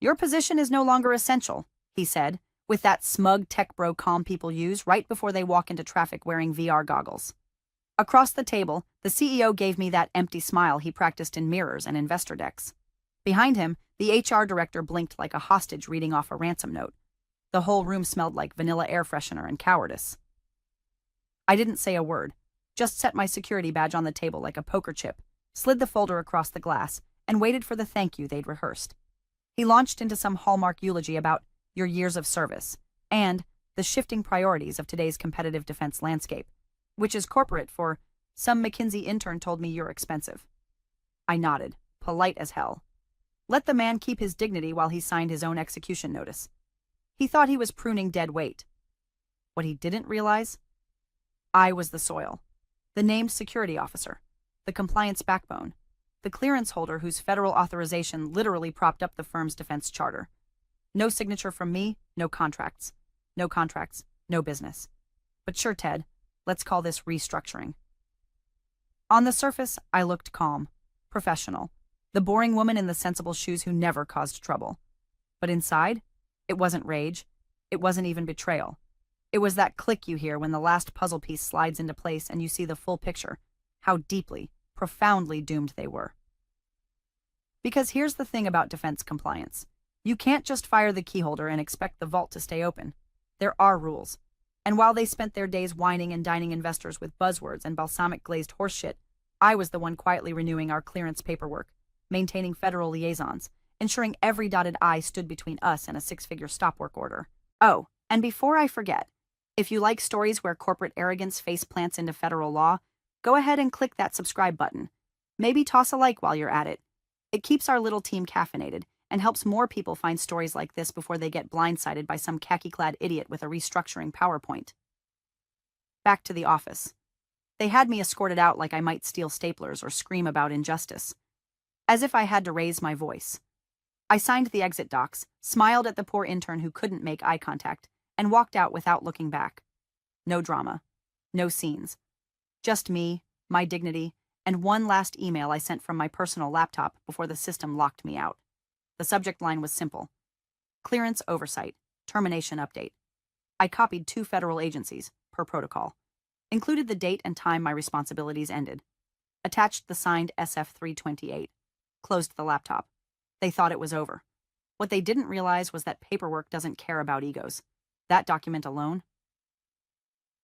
Your position is no longer essential, he said, with that smug tech bro calm people use right before they walk into traffic wearing VR goggles. Across the table, the CEO gave me that empty smile he practiced in mirrors and investor decks. Behind him, the HR director blinked like a hostage reading off a ransom note. The whole room smelled like vanilla air freshener and cowardice. I didn't say a word, just set my security badge on the table like a poker chip, slid the folder across the glass, and waited for the thank you they'd rehearsed. He launched into some hallmark eulogy about your years of service and the shifting priorities of today's competitive defense landscape, which is corporate for some McKinsey intern told me you're expensive. I nodded, polite as hell. Let the man keep his dignity while he signed his own execution notice. He thought he was pruning dead weight. What he didn't realize? I was the soil, the named security officer, the compliance backbone, the clearance holder whose federal authorization literally propped up the firm's defense charter. No signature from me, no contracts. No contracts, no business. But sure, Ted, let's call this restructuring. On the surface, I looked calm, professional, the boring woman in the sensible shoes who never caused trouble. But inside, it wasn't rage. It wasn't even betrayal. It was that click you hear when the last puzzle piece slides into place and you see the full picture, how deeply, profoundly doomed they were. Because here's the thing about defense compliance. You can't just fire the keyholder and expect the vault to stay open. There are rules. And while they spent their days whining and dining investors with buzzwords and balsamic glazed horseshit, I was the one quietly renewing our clearance paperwork, maintaining federal liaisons, ensuring every dotted I stood between us and a six-figure stop work order. Oh, and before I forget, if you like stories where corporate arrogance face plants into federal law, go ahead and click that subscribe button. Maybe toss a like while you're at it. It keeps our little team caffeinated and helps more people find stories like this before they get blindsided by some khaki-clad idiot with a restructuring PowerPoint. Back to the office. They had me escorted out like I might steal staplers or scream about injustice. As if I had to raise my voice. I signed the exit docs, smiled at the poor intern who couldn't make eye contact, and walked out without looking back. No drama. No scenes. Just me, my dignity, and one last email I sent from my personal laptop before the system locked me out. The subject line was simple. Clearance oversight. Termination update. I copied 2 federal agencies, per protocol. Included the date and time my responsibilities ended. Attached the signed SF-328. Closed the laptop. They thought it was over. What they didn't realize was that paperwork doesn't care about egos. That document alone?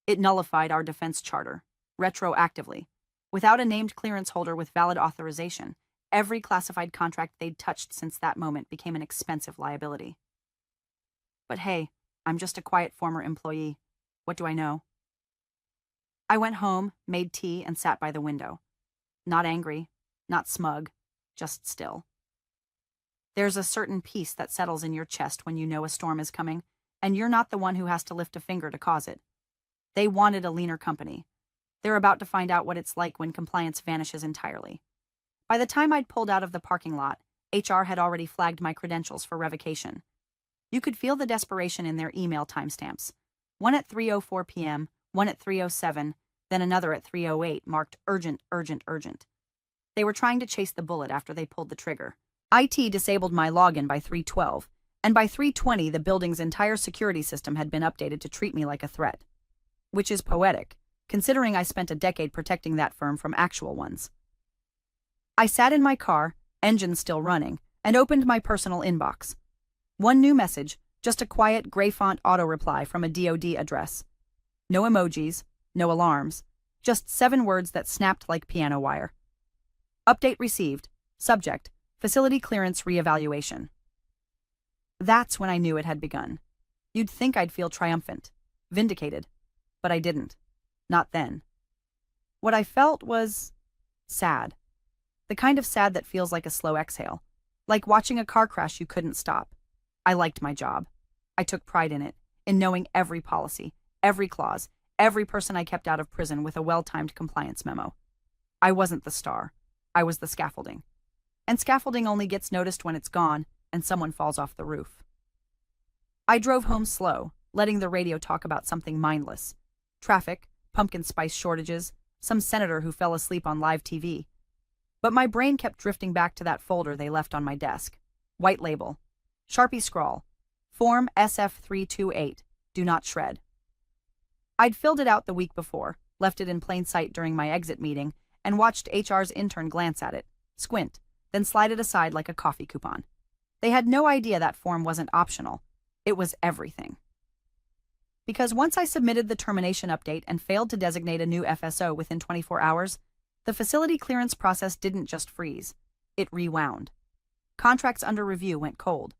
It nullified our defense charter, retroactively. Without a named clearance holder with valid authorization, every classified contract they'd touched since that moment became an expensive liability. But hey, I'm just a quiet former employee. What do I know? I went home, made tea, and sat by the window. Not angry, not smug, just still. There's a certain peace that settles in your chest when you know a storm is coming, and you're not the one who has to lift a finger to cause it. They wanted a leaner company. They're about to find out what it's like when compliance vanishes entirely. By the time I'd pulled out of the parking lot, HR had already flagged my credentials for revocation. You could feel the desperation in their email timestamps. One at 3:04 p.m., one at 3:07, then another at 3:08 marked urgent, urgent, urgent. They were trying to chase the bullet after they pulled the trigger. IT disabled my login by 3:12, and by 3:20 the building's entire security system had been updated to treat me like a threat. Which is poetic, considering I spent a decade protecting that firm from actual ones. I sat in my car, engine still running, and opened my personal inbox. One new message, just a quiet gray font auto-reply from a DoD address. No emojis, no alarms, just 7 words that snapped like piano wire. Update received. Subject, facility clearance reevaluation. That's when I knew it had begun. You'd think I'd feel triumphant, vindicated, but I didn't. Not then. What I felt was sad. The kind of sad that feels like a slow exhale, like watching a car crash you couldn't stop. I liked my job. I took pride in it, in knowing every policy, every clause, every person I kept out of prison with a well-timed compliance memo. I wasn't the star. I was the scaffolding. And scaffolding only gets noticed when it's gone and someone falls off the roof. I drove home slow, letting the radio talk about something mindless. Traffic, pumpkin spice shortages, some senator who fell asleep on live TV. But my brain kept drifting back to that folder they left on my desk. White label. Sharpie scrawl. Form SF328. Do not shred. I'd filled it out the week before, left it in plain sight during my exit meeting, and watched HR's intern glance at it, squint, then slide it aside like a coffee coupon. They had no idea that form wasn't optional. It was everything. Because once I submitted the termination update and failed to designate a new FSO within 24 hours, the facility clearance process didn't just freeze. It rewound. Contracts under review went cold.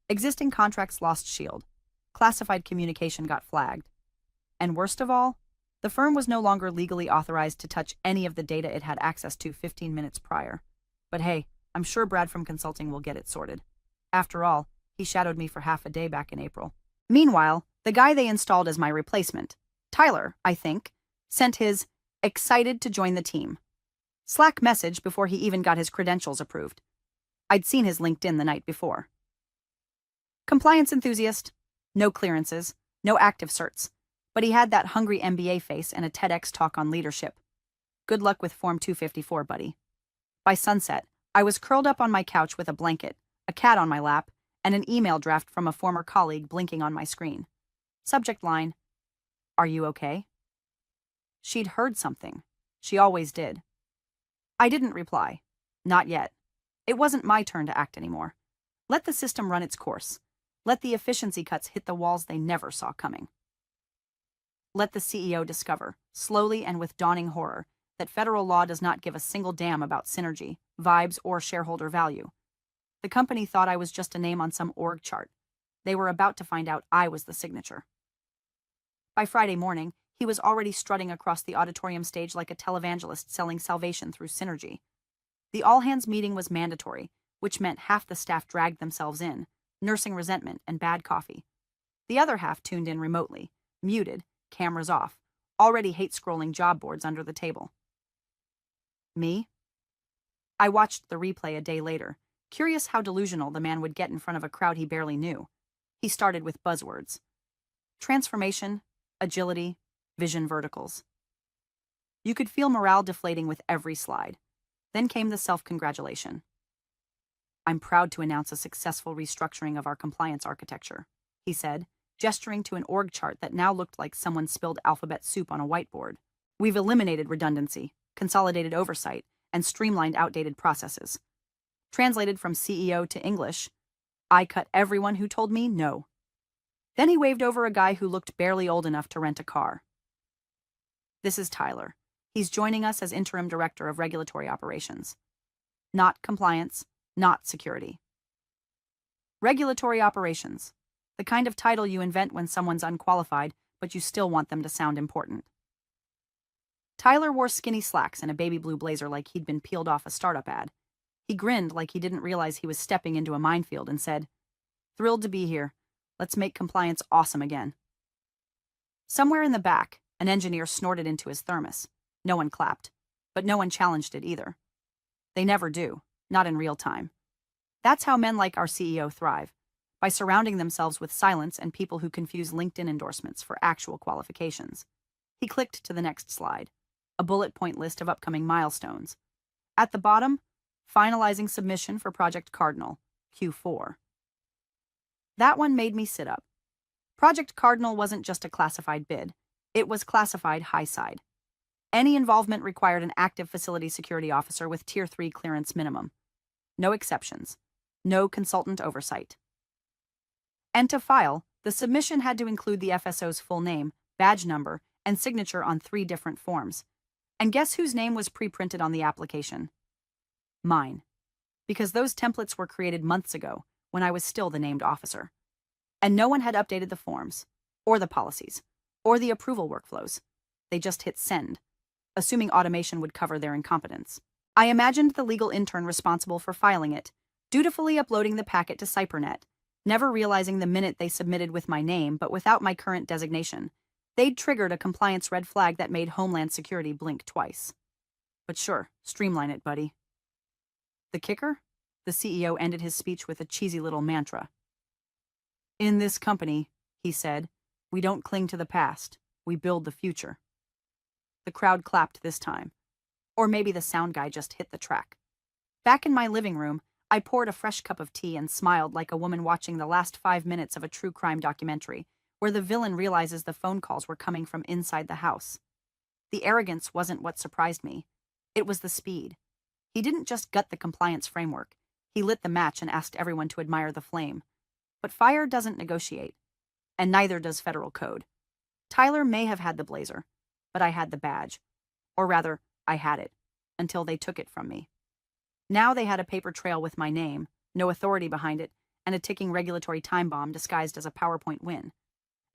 Existing contracts lost shield. Classified communication got flagged. And worst of all, the firm was no longer legally authorized to touch any of the data it had access to 15 minutes prior. But hey, I'm sure Brad from consulting will get it sorted. After all, he shadowed me for half a day back in April. Meanwhile, the guy they installed as my replacement, Tyler, I think, sent his excited to join the team Slack message before he even got his credentials approved. I'd seen his LinkedIn the night before. Compliance enthusiast, no clearances, no active certs, but he had that hungry MBA face and a TEDx talk on leadership. Good luck with Form 254, buddy. By sunset, I was curled up on my couch with a blanket, a cat on my lap, and an email draft from a former colleague blinking on my screen. Subject line, "Are you okay?" She'd heard something. She always did. I didn't reply. Not yet. It wasn't my turn to act anymore. Let the system run its course. Let the efficiency cuts hit the walls they never saw coming. Let the CEO discover, slowly and with dawning horror, that federal law does not give a single damn about synergy, vibes, or shareholder value. The company thought I was just a name on some org chart. They were about to find out I was the signature. By Friday morning, he was already strutting across the auditorium stage like a televangelist selling salvation through synergy. The all-hands meeting was mandatory, which meant half the staff dragged themselves in, nursing resentment and bad coffee. The other half tuned in remotely, muted, cameras off, already hate-scrolling job boards under the table. Me? I watched the replay a day later, curious how delusional the man would get in front of a crowd he barely knew. He started with buzzwords. Transformation, agility, vision verticals. You could feel morale deflating with every slide. Then came the self-congratulation. "I'm proud to announce a successful restructuring of our compliance architecture," he said, gesturing to an org chart that now looked like someone spilled alphabet soup on a whiteboard. "We've eliminated redundancy, consolidated oversight, and streamlined outdated processes." Translated from CEO to English, I cut everyone who told me no. Then he waved over a guy who looked barely old enough to rent a car. "This is Tyler. He's joining us as interim director of regulatory operations. Not compliance, not security. Regulatory operations. The kind of title you invent when someone's unqualified, but you still want them to sound important." Tyler wore skinny slacks and a baby blue blazer like he'd been peeled off a startup ad. He grinned like he didn't realize he was stepping into a minefield and said, "Thrilled to be here. Let's make compliance awesome again." Somewhere in the back, an engineer snorted into his thermos. No one clapped, but no one challenged it either. They never do, not in real time. That's how men like our CEO thrive, by surrounding themselves with silence and people who confuse LinkedIn endorsements for actual qualifications. He clicked to the next slide, a bullet point list of upcoming milestones. At the bottom, finalizing submission for Project Cardinal, Q4. That one made me sit up. Project Cardinal wasn't just a classified bid. It was classified high side. Any involvement required an active facility security officer with Tier 3 clearance minimum. No exceptions. No consultant oversight. And to file, the submission had to include the FSO's full name, badge number, and signature on 3 different forms. And guess whose name was pre-printed on the application? Mine. Because those templates were created months ago, when I was still the named officer. And no one had updated the forms, or the policies, or the approval workflows. They just hit send, assuming automation would cover their incompetence. I imagined the legal intern responsible for filing it, dutifully uploading the packet to Cypernet, never realizing the minute they submitted with my name but without my current designation, they'd triggered a compliance red flag that made Homeland Security blink twice. But sure, streamline it, buddy. The kicker? The CEO ended his speech with a cheesy little mantra. "In this company," he said, "we don't cling to the past, we build the future." The crowd clapped this time. Or maybe the sound guy just hit the track. Back in my living room, I poured a fresh cup of tea and smiled like a woman watching the last 5 minutes of a true crime documentary, where the villain realizes the phone calls were coming from inside the house. The arrogance wasn't what surprised me. It was the speed. He didn't just gut the compliance framework. He lit the match and asked everyone to admire the flame. But fire doesn't negotiate, and neither does federal code. Tyler may have had the blazer, but I had the badge. Or rather, I had it, until they took it from me. Now they had a paper trail with my name, no authority behind it, and a ticking regulatory time bomb disguised as a PowerPoint win.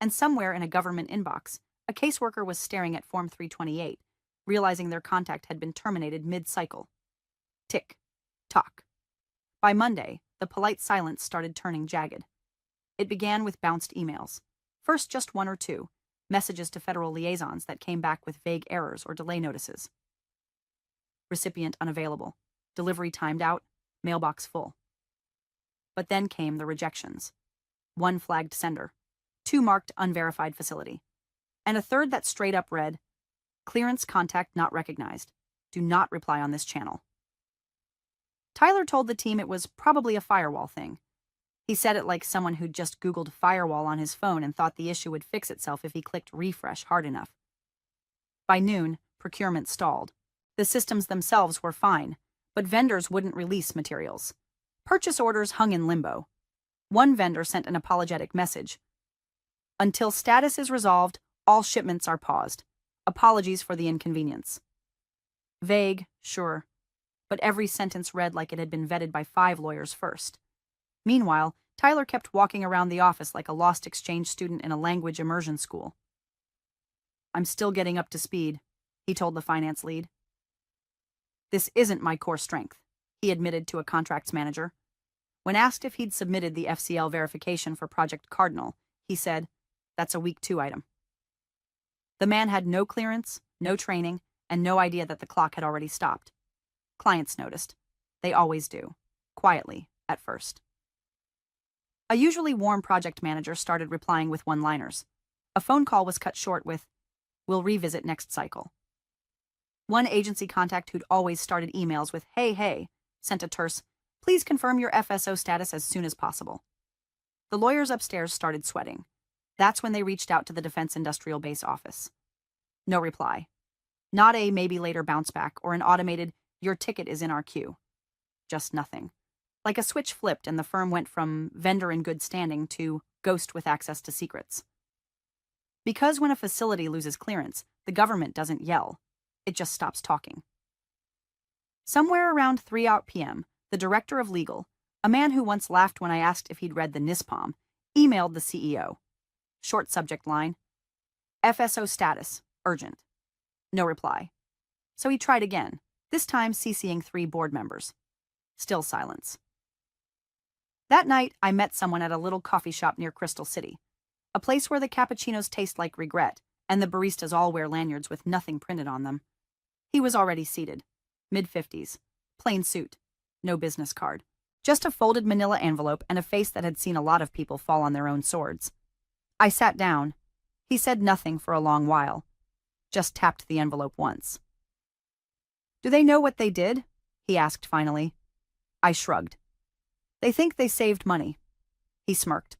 And somewhere in a government inbox, a caseworker was staring at Form 328, realizing their contact had been terminated mid-cycle. Tick. Tock. By Monday, the polite silence started turning jagged. It began with bounced emails. First just one or two, messages to federal liaisons that came back with vague errors or delay notices. Recipient unavailable. Delivery timed out. Mailbox full. But then came the rejections. One flagged sender. Two marked unverified facility. And a third that straight up read, "Clearance contact not recognized. Do not reply on this channel." Tyler told the team it was probably a firewall thing. He said it like someone who'd just Googled firewall on his phone and thought the issue would fix itself if he clicked refresh hard enough. By noon, procurement stalled. The systems themselves were fine, but vendors wouldn't release materials. Purchase orders hung in limbo. One vendor sent an apologetic message. "Until status is resolved, all shipments are paused. Apologies for the inconvenience." Vague, sure, but every sentence read like it had been vetted by 5 lawyers first. Meanwhile, Tyler kept walking around the office like a lost exchange student in a language immersion school. "I'm still getting up to speed," he told the finance lead. "This isn't my core strength," he admitted to a contracts manager. When asked if he'd submitted the FCL verification for Project Cardinal, he said, "That's a week 2 item." The man had no clearance, no training, and no idea that the clock had already stopped. Clients noticed. They always do. Quietly, at first. A usually warm project manager started replying with one-liners. A phone call was cut short with, "We'll revisit next cycle." One agency contact who'd always started emails with, "Hey," sent a terse, "Please confirm your FSO status as soon as possible." The lawyers upstairs started sweating. That's when they reached out to the Defense Industrial Base office. No reply. Not a maybe later bounce back or an automated, "Your ticket is in our queue." Just nothing. Like a switch flipped and the firm went from vendor in good standing to ghost with access to secrets. Because when a facility loses clearance, the government doesn't yell. It just stops talking. Somewhere around 3 p.m., the director of legal, a man who once laughed when I asked if he'd read the NISPOM, emailed the CEO. Short subject line, "FSO status, urgent." No reply. So he tried again, this time CCing 3 board members. Still silence. That night, I met someone at a little coffee shop near Crystal City, a place where the cappuccinos taste like regret and the baristas all wear lanyards with nothing printed on them. He was already seated, mid-50s, plain suit, no business card, just a folded manila envelope and a face that had seen a lot of people fall on their own swords. I sat down. He said nothing for a long while, just tapped the envelope once. "Do they know what they did?" he asked finally. I shrugged. "They think they saved money." He smirked.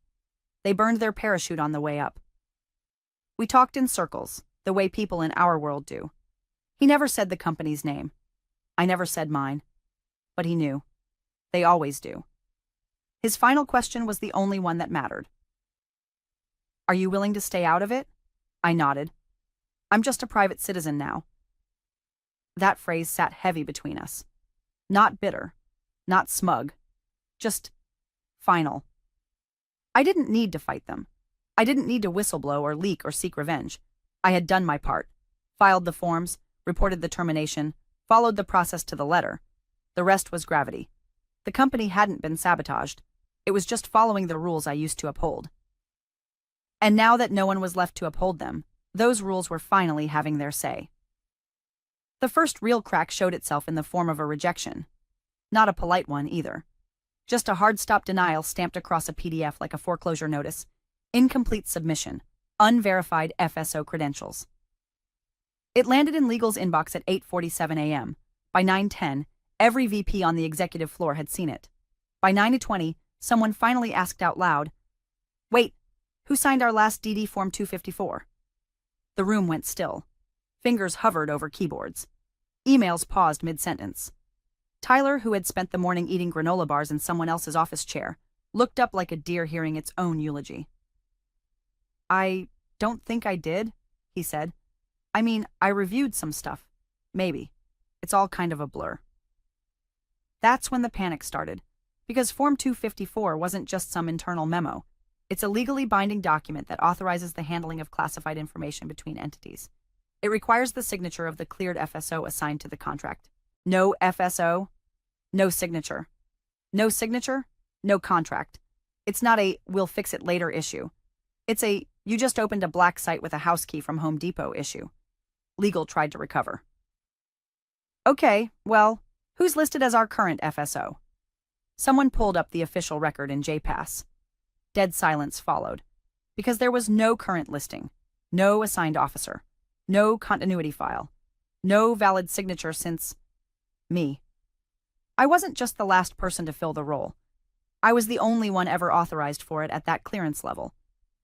"They burned their parachute on the way up." We talked in circles, the way people in our world do. He never said the company's name. I never said mine. But he knew. They always do. His final question was the only one that mattered. "Are you willing to stay out of it?" I nodded. "I'm just a private citizen now." That phrase sat heavy between us. Not bitter, not smug, just final. I didn't need to fight them. I didn't need to whistleblow or leak or seek revenge. I had done my part, filed the forms, reported the termination, followed the process to the letter. The rest was gravity. The company hadn't been sabotaged. It was just following the rules I used to uphold. And now that no one was left to uphold them, those rules were finally having their say. The first real crack showed itself in the form of a rejection. Not a polite one, either. Just a hard-stop denial stamped across a PDF like a foreclosure notice. Incomplete submission. Unverified FSO credentials. It landed in legal's inbox at 8:47 a.m. By 9:10, every VP on the executive floor had seen it. By 9:20, someone finally asked out loud, "Wait, who signed our last DD Form 254? The room went still. Fingers hovered over keyboards. Emails paused mid-sentence. Tyler, who had spent the morning eating granola bars in someone else's office chair, looked up like a deer hearing its own eulogy. "I don't think I did," he said. "I mean, I reviewed some stuff. Maybe. It's all kind of a blur." That's when the panic started, because Form 254 wasn't just some internal memo. It's a legally binding document that authorizes the handling of classified information between entities. It requires the signature of the cleared FSO assigned to the contract. No FSO, no signature. No signature, no contract. It's not a "we'll fix it later" issue. It's a "you just opened a black site with a house key from Home Depot" issue. Legal tried to recover. "Okay, well, who's listed as our current FSO?" Someone pulled up the official record in JPass. Dead silence followed, because there was no current listing, no assigned officer, no continuity file, no valid signature since me. I wasn't just the last person to fill the role. I was the only one ever authorized for it at that clearance level.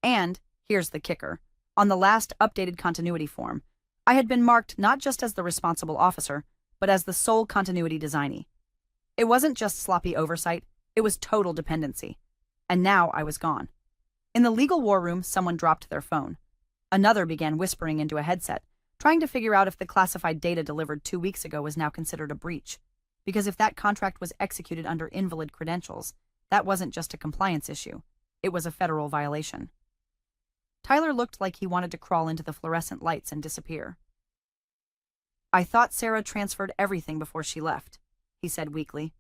And, here's the kicker, on the last updated continuity form, I had been marked not just as the responsible officer, but as the sole continuity designee. It wasn't just sloppy oversight, it was total dependency. And now I was gone. In the legal war room, someone dropped their phone. Another began whispering into a headset, trying to figure out if the classified data delivered 2 weeks ago was now considered a breach. Because if that contract was executed under invalid credentials, that wasn't just a compliance issue. It was a federal violation. Tyler looked like he wanted to crawl into the fluorescent lights and disappear. "I thought Sarah transferred everything before she left," he said weakly.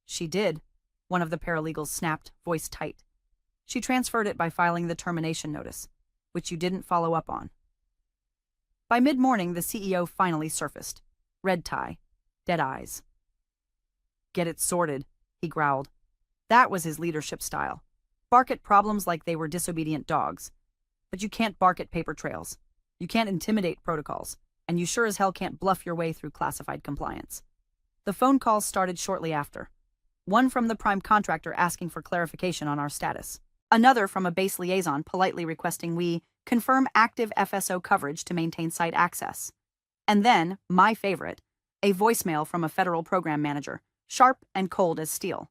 "She did," one of the paralegals snapped, voice tight. "She transferred it by filing the termination notice, which you didn't follow up on." By mid-morning, the CEO finally surfaced. Red tie, dead eyes. "Get it sorted," he growled. That was his leadership style. Bark at problems like they were disobedient dogs. But you can't bark at paper trails. You can't intimidate protocols. And you sure as hell can't bluff your way through classified compliance. The phone calls started shortly after. One from the prime contractor asking for clarification on our status. Another from a base liaison politely requesting we confirm active FSO coverage to maintain site access. And then, my favorite, a voicemail from a federal program manager, sharp and cold as steel.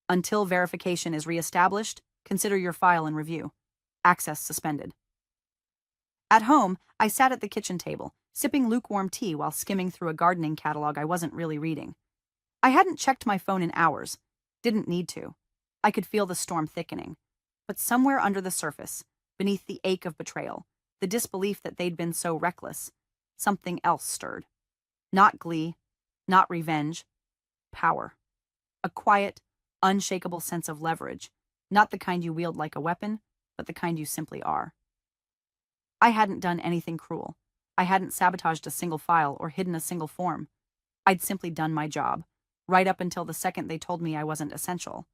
"Until verification is reestablished, consider your file and review. Access suspended." At home, I sat at the kitchen table, sipping lukewarm tea while skimming through a gardening catalog I wasn't really reading. I hadn't checked my phone in hours. Didn't need to. I could feel the storm thickening. But somewhere under the surface, beneath the ache of betrayal, the disbelief that they'd been so reckless, something else stirred. Not glee, not revenge. Power. A quiet, unshakable sense of leverage, not the kind you wield like a weapon, but the kind you simply are. I hadn't done anything cruel. I hadn't sabotaged a single file or hidden a single form. I'd simply done my job, right up until the second they told me I wasn't essential.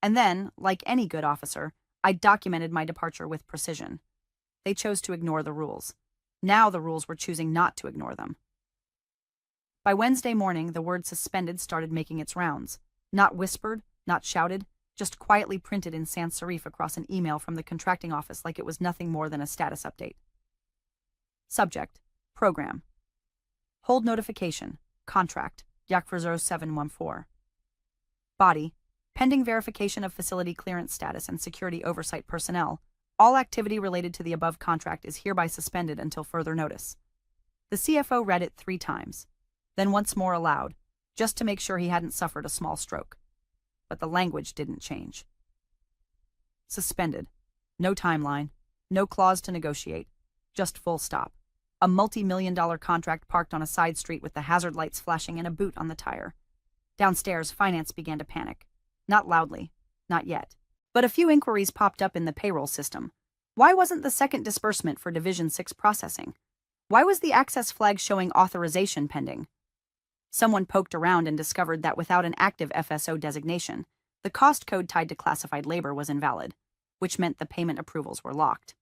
And then, like any good officer, I'd documented my departure with precision. They chose to ignore the rules. Now the rules were choosing not to ignore them. By Wednesday morning, the word suspended started making its rounds. Not whispered, not shouted, just quietly printed in sans serif across an email from the contracting office like it was nothing more than a status update. Subject: Program. Hold notification. Contract. Yakfor 0714. Body: pending verification of facility clearance status and security oversight personnel. All activity related to the above contract is hereby suspended until further notice. The CFO read it 3 times, then once more aloud, just to make sure he hadn't suffered a small stroke. But the language didn't change. Suspended. No timeline. No clause to negotiate. Just full stop. A multi-million-dollar contract parked on a side street with the hazard lights flashing and a boot on the tire. Downstairs, finance began to panic. Not loudly. Not yet. But a few inquiries popped up in the payroll system. Why wasn't the second disbursement for Division 6 processing? Why was the access flag showing authorization pending? Someone poked around and discovered that without an active FSO designation, the cost code tied to classified labor was invalid, which meant the payment approvals were locked.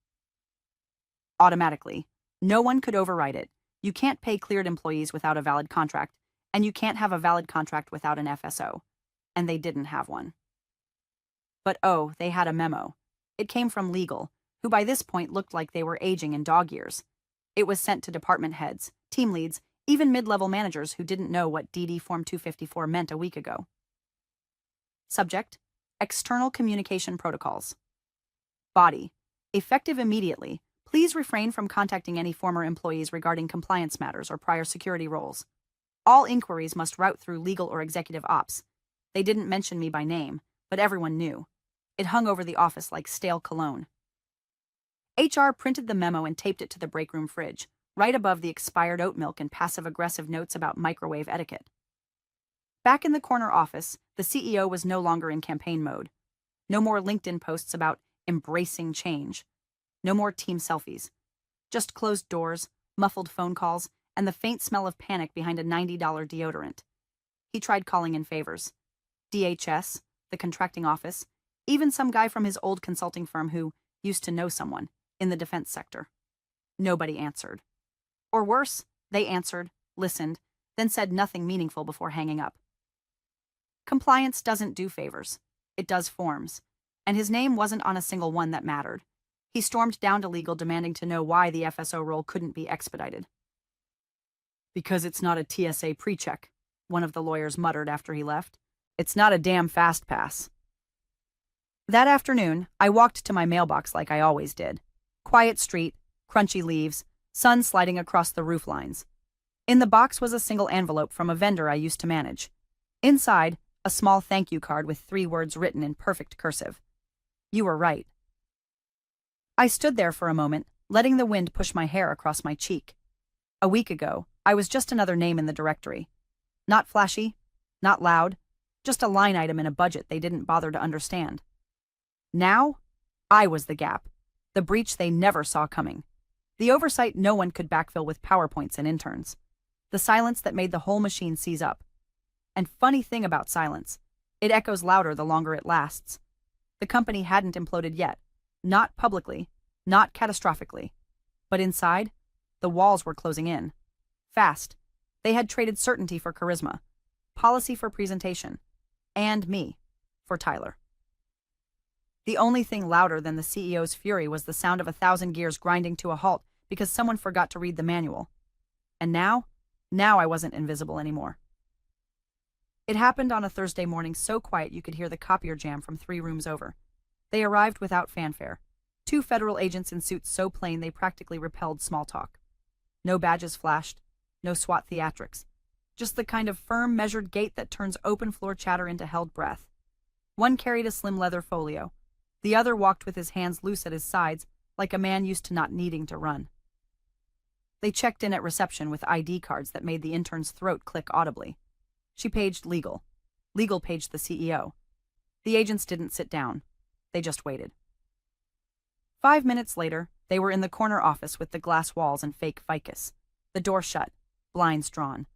Automatically. No one could override it. You can't pay cleared employees without a valid contract, and you can't have a valid contract without an FSO. and they didn't have one. But oh, they had a memo. It came from legal, who by this point looked like they were aging in dog years. It was sent to department heads, team leads, even mid-level managers who didn't know what DD Form 254 meant a week ago. Subject: External Communication Protocols. Body: Effective immediately. Please refrain from contacting any former employees regarding compliance matters or prior security roles. All inquiries must route through legal or executive ops. They didn't mention me by name, but everyone knew. It hung over the office like stale cologne. HR printed the memo and taped it to the break room fridge, right above the expired oat milk and passive-aggressive notes about microwave etiquette. Back in the corner office, the CEO was no longer in campaign mode. No more LinkedIn posts about embracing change. No more team selfies. Just closed doors, muffled phone calls, and the faint smell of panic behind a $90 deodorant. He tried calling in favors. DHS, the contracting office, even some guy from his old consulting firm who used to know someone in the defense sector. Nobody answered. Or worse, they answered, listened, then said nothing meaningful before hanging up. Compliance doesn't do favors. It does forms. And his name wasn't on a single one that mattered. He stormed down to legal demanding to know why the FSO role couldn't be expedited. Because it's not a TSA pre-check, one of the lawyers muttered after he left. It's not a damn fast pass. That afternoon, I walked to my mailbox like I always did. Quiet street, crunchy leaves, sun sliding across the roof lines. In the box was a single envelope from a vendor I used to manage. Inside, a small thank you card with 3 words written in perfect cursive. You were right. I stood there for a moment, letting the wind push my hair across my cheek. A week ago, I was just another name in the directory. Not flashy, not loud, just a line item in a budget they didn't bother to understand. Now, I was the gap, the breach they never saw coming. The oversight no one could backfill with PowerPoints and interns. The silence that made the whole machine seize up. And funny thing about silence, it echoes louder the longer it lasts. The company hadn't imploded yet. Not publicly, not catastrophically. But inside, the walls were closing in. Fast. They had traded certainty for charisma, policy for presentation, and me for Tyler. The only thing louder than the CEO's fury was the sound of 1,000 gears grinding to a halt because someone forgot to read the manual. And now I wasn't invisible anymore. It happened on a Thursday morning so quiet you could hear the copier jam from 3 rooms over. They arrived without fanfare. 2 federal agents in suits so plain they practically repelled small talk. No badges flashed, no SWAT theatrics. Just the kind of firm, measured gait that turns open floor chatter into held breath. One carried a slim leather folio. The other walked with his hands loose at his sides, like a man used to not needing to run. They checked in at reception with ID cards that made the intern's throat click audibly. She paged legal. Legal paged the CEO. The agents didn't sit down. They just waited. 5 minutes later, they were in the corner office with the glass walls and fake ficus. The door shut, blinds drawn.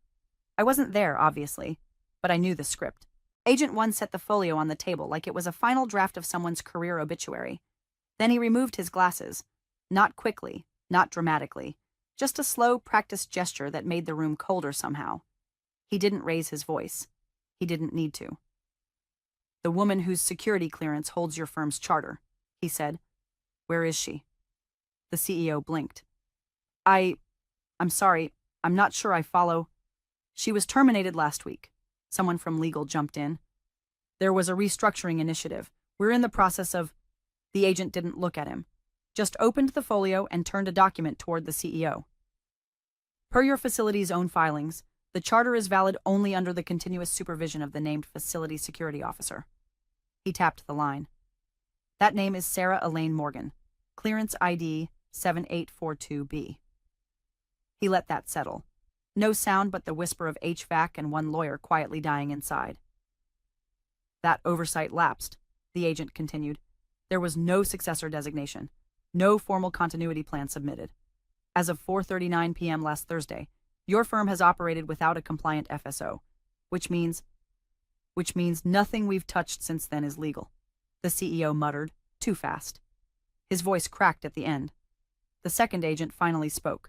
I wasn't there, obviously, but I knew the script. Agent 1 set the folio on the table like it was a final draft of someone's career obituary. Then he removed his glasses. Not quickly, not dramatically. Just a slow, practiced gesture that made the room colder somehow. He didn't raise his voice. He didn't need to. The woman whose security clearance holds your firm's charter, he said. Where is she? The CEO blinked. I'm sorry, I'm not sure I follow. She was terminated last week. Someone from legal jumped in. There was a restructuring initiative. We're in the process of... The agent didn't look at him. Just opened the folio and turned a document toward the CEO. Per your facility's own filings, the charter is valid only under the continuous supervision of the named facility security officer. He tapped the line. That name is Sarah Elaine Morgan. Clearance ID 7842B. He let that settle. No sound but the whisper of HVAC and one lawyer quietly dying inside. That oversight lapsed, the agent continued. There was no successor designation, no formal continuity plan submitted. As of 4:39 p.m. last Thursday, your firm has operated without a compliant FSO, which means nothing we've touched since then is legal. The CEO muttered, too fast. His voice cracked at the end. The second agent finally spoke.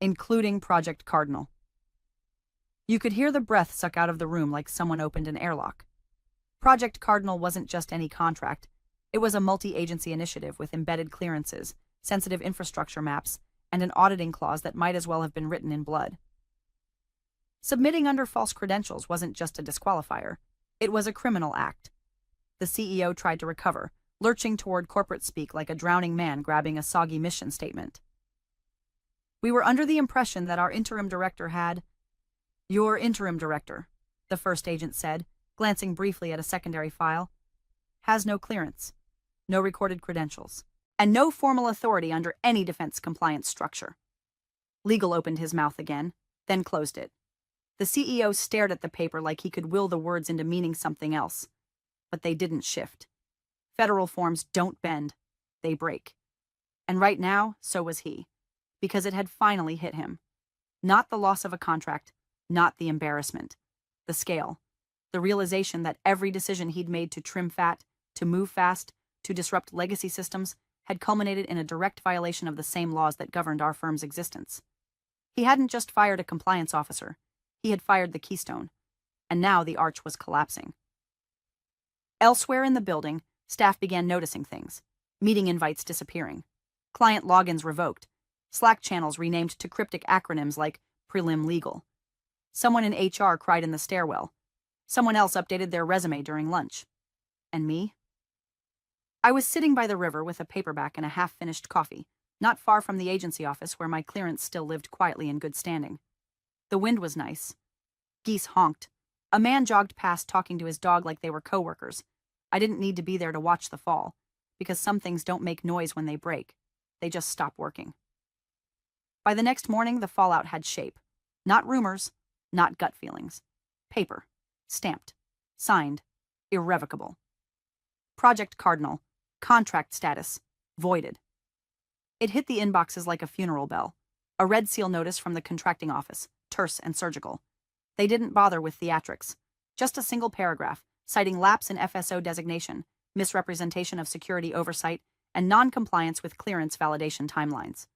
Including Project Cardinal. You could hear the breath suck out of the room like someone opened an airlock. Project Cardinal wasn't just any contract. It was a multi-agency initiative with embedded clearances, sensitive infrastructure maps, and an auditing clause that might as well have been written in blood. Submitting under false credentials wasn't just a disqualifier. It was a criminal act. The CEO tried to recover, lurching toward corporate speak like a drowning man grabbing a soggy mission statement. We were under the impression that our interim director had— Your interim director, the first agent said, glancing briefly at a secondary file, has no clearance, no recorded credentials, and no formal authority under any defense compliance structure. Legal opened his mouth again, then closed it. The CEO stared at the paper like he could will the words into meaning something else. But they didn't shift. Federal forms don't bend, they break. And right now, so was he, because it had finally hit him. Not the loss of a contract, not the embarrassment. The scale. The realization that every decision he'd made to trim fat, to move fast, to disrupt legacy systems, had culminated in a direct violation of the same laws that governed our firm's existence. He hadn't just fired a compliance officer. He had fired the keystone. And now the arch was collapsing. Elsewhere in the building, staff began noticing things. Meeting invites disappearing. Client logins revoked. Slack channels renamed to cryptic acronyms like prelim legal. Someone in HR cried in the stairwell. Someone else updated their resume during lunch. And me? I was sitting by the river with a paperback and a half-finished coffee, not far from the agency office where my clearance still lived quietly in good standing. The wind was nice. Geese honked. A man jogged past talking to his dog like they were coworkers. I didn't need to be there to watch the fall, because some things don't make noise when they break. They just stop working. By the next morning, the fallout had shape. Not rumors, not gut feelings. Paper. Stamped. Signed. Irrevocable. Project Cardinal. Contract status. Voided. It hit the inboxes like a funeral bell. A red seal notice from the contracting office, terse and surgical. They didn't bother with theatrics. Just a single paragraph, citing lapse in FSO designation, misrepresentation of security oversight, and non-compliance with clearance validation timelines.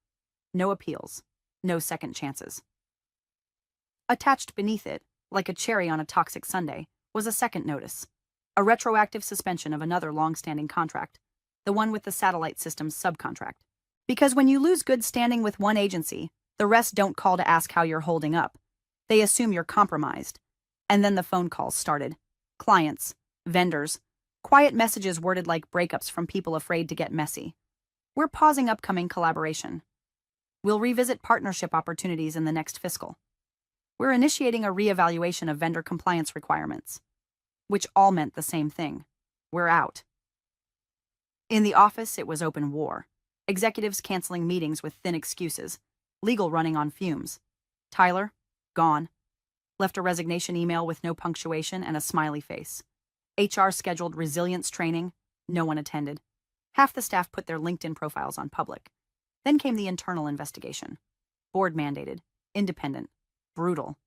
No appeals. No second chances. Attached beneath it, like a cherry on a toxic sundae, was a second notice. A retroactive suspension of another long-standing contract, the one with the satellite systems subcontract. Because when you lose good standing with one agency, the rest don't call to ask how you're holding up. They assume you're compromised. And then the phone calls started. Clients, vendors, quiet messages worded like breakups from people afraid to get messy. We're pausing upcoming collaboration. We'll revisit partnership opportunities in the next fiscal. We're initiating a reevaluation of vendor compliance requirements. Which all meant the same thing. We're out. In the office, it was open war. Executives canceling meetings with thin excuses. Legal running on fumes. Tyler, gone. Left a resignation email with no punctuation and a smiley face. HR scheduled resilience training. No one attended. Half the staff put their LinkedIn profiles on public. Then came the internal investigation. Board mandated. Independent. Brutal.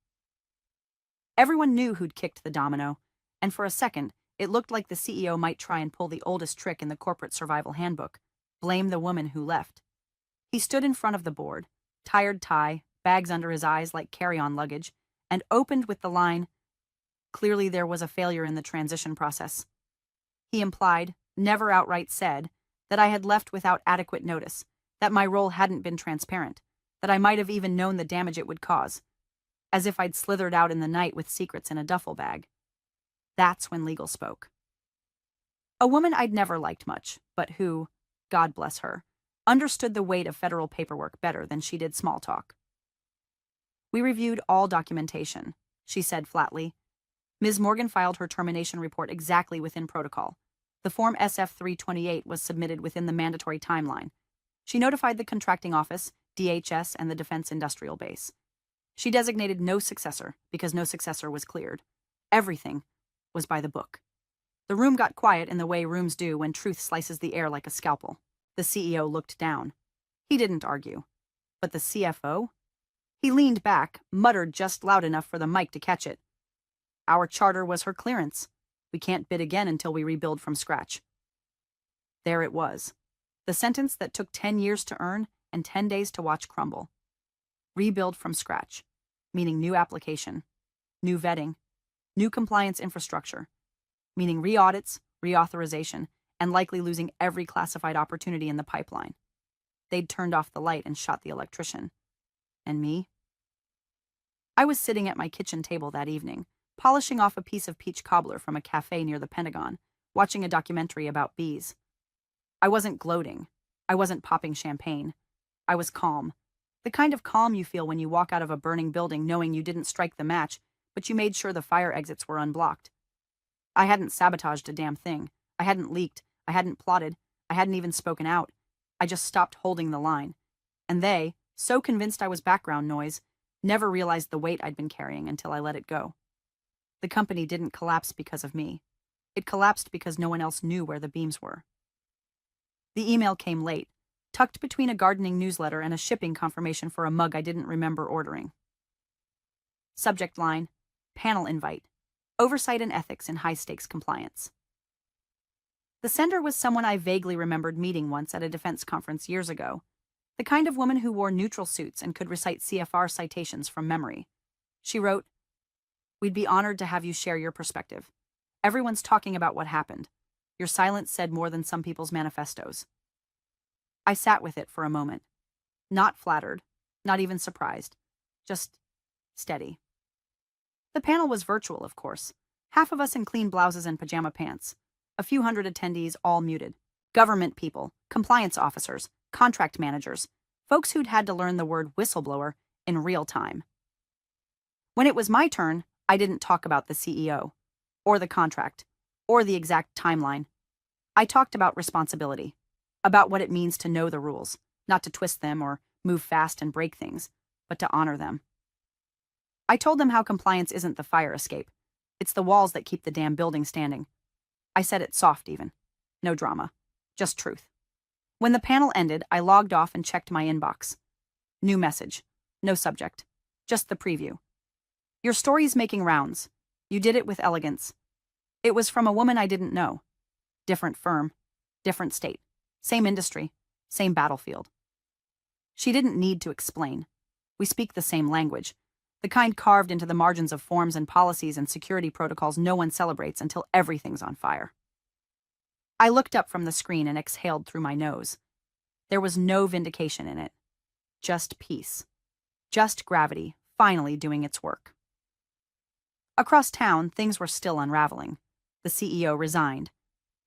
Everyone knew who'd kicked the domino, and for a second, it looked like the CEO might try and pull the oldest trick in the corporate survival handbook. Blame the woman who left. He stood in front of the board, tired tie, bags under his eyes like carry-on luggage, and opened with the line, "Clearly there was a failure in the transition process." He implied, never outright said, that I had left without adequate notice, that my role hadn't been transparent, that I might have even known the damage it would cause, as if I'd slithered out in the night with secrets in a duffel bag. That's when legal spoke. A woman I'd never liked much, but who, God bless her, understood the weight of federal paperwork better than she did small talk. "We reviewed all documentation," she said flatly. Ms. Morgan filed her termination report exactly within protocol. The Form SF-328 was submitted within the mandatory timeline. She notified the contracting office, DHS, and the Defense Industrial Base. She designated no successor because no successor was cleared. Everything was by the book. The room got quiet in the way rooms do when truth slices the air like a scalpel. The CEO looked down. He didn't argue. But the CFO? He leaned back, muttered just loud enough for the mic to catch it. "Our charter was her clearance. We can't bid again until we rebuild from scratch." There it was. The sentence that took 10 years to earn and 10 days to watch crumble. Rebuild from scratch, meaning new application, new vetting, new compliance infrastructure, meaning re-audits, reauthorization, and likely losing every classified opportunity in the pipeline. They'd turned off the light and shot the electrician. And me? I was sitting at my kitchen table that evening, polishing off a piece of peach cobbler from a cafe near the Pentagon, watching a documentary about bees. I wasn't gloating. I wasn't popping champagne. I was calm. The kind of calm you feel when you walk out of a burning building knowing you didn't strike the match, but you made sure the fire exits were unblocked. I hadn't sabotaged a damn thing. I hadn't leaked. I hadn't plotted. I hadn't even spoken out. I just stopped holding the line. And they, so convinced I was background noise, never realized the weight I'd been carrying until I let it go. The company didn't collapse because of me. It collapsed because no one else knew where the beams were. The email came late, tucked between a gardening newsletter and a shipping confirmation for a mug I didn't remember ordering. Subject line, panel invite, oversight and ethics in high-stakes compliance. The sender was someone I vaguely remembered meeting once at a defense conference years ago, the kind of woman who wore neutral suits and could recite CFR citations from memory. She wrote, "We'd be honored to have you share your perspective. Everyone's talking about what happened. Your silence said more than some people's manifestos." I sat with it for a moment. Not flattered, not even surprised, just steady. The panel was virtual, of course. Half of us in clean blouses and pajama pants. A few hundred attendees, all muted. Government people, compliance officers, contract managers, folks who'd had to learn the word whistleblower in real time. When it was my turn, I didn't talk about the CEO, or the contract, or the exact timeline. I talked about responsibility, about what it means to know the rules, not to twist them or move fast and break things, but to honor them. I told them how compliance isn't the fire escape. It's the walls that keep the damn building standing. I said it soft even. No drama. Just truth. When the panel ended, I logged off and checked my inbox. New message. No subject. Just the preview. "Your story's making rounds. You did it with elegance." It was from a woman I didn't know. Different firm. Different state. Same industry. Same battlefield. She didn't need to explain. We speak the same language. The kind carved into the margins of forms and policies and security protocols no one celebrates until everything's on fire. I looked up from the screen and exhaled through my nose. There was no vindication in it. Just peace. Just gravity, finally doing its work. Across town, things were still unraveling. The CEO resigned.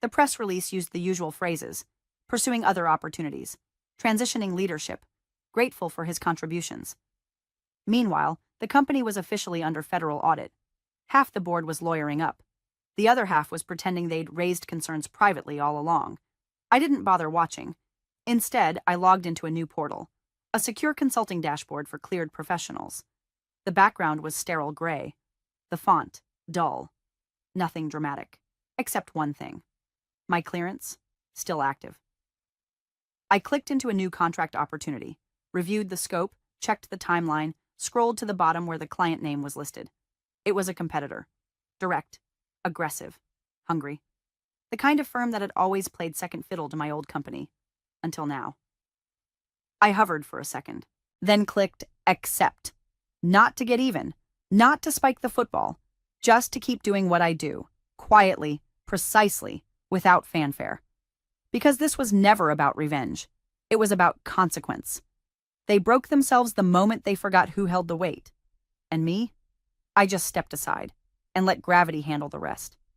The press release used the usual phrases: pursuing other opportunities, transitioning leadership, grateful for his contributions. Meanwhile, the company was officially under federal audit. Half the board was lawyering up. The other half was pretending they'd raised concerns privately all along. I didn't bother watching. Instead, I logged into a new portal, a secure consulting dashboard for cleared professionals. The background was sterile gray. The font, dull. Nothing dramatic. Except one thing. My clearance, still active. I clicked into a new contract opportunity, reviewed the scope, checked the timeline, scrolled to the bottom where the client name was listed. It was a competitor. Direct. Aggressive. Hungry. The kind of firm that had always played second fiddle to my old company. Until now. I hovered for a second, then clicked accept. Not to get even. Not to spike the football. Just to keep doing what I do. Quietly. Precisely. Without fanfare. Because this was never about revenge. It was about consequence. They broke themselves the moment they forgot who held the weight. And me? I just stepped aside and let gravity handle the rest.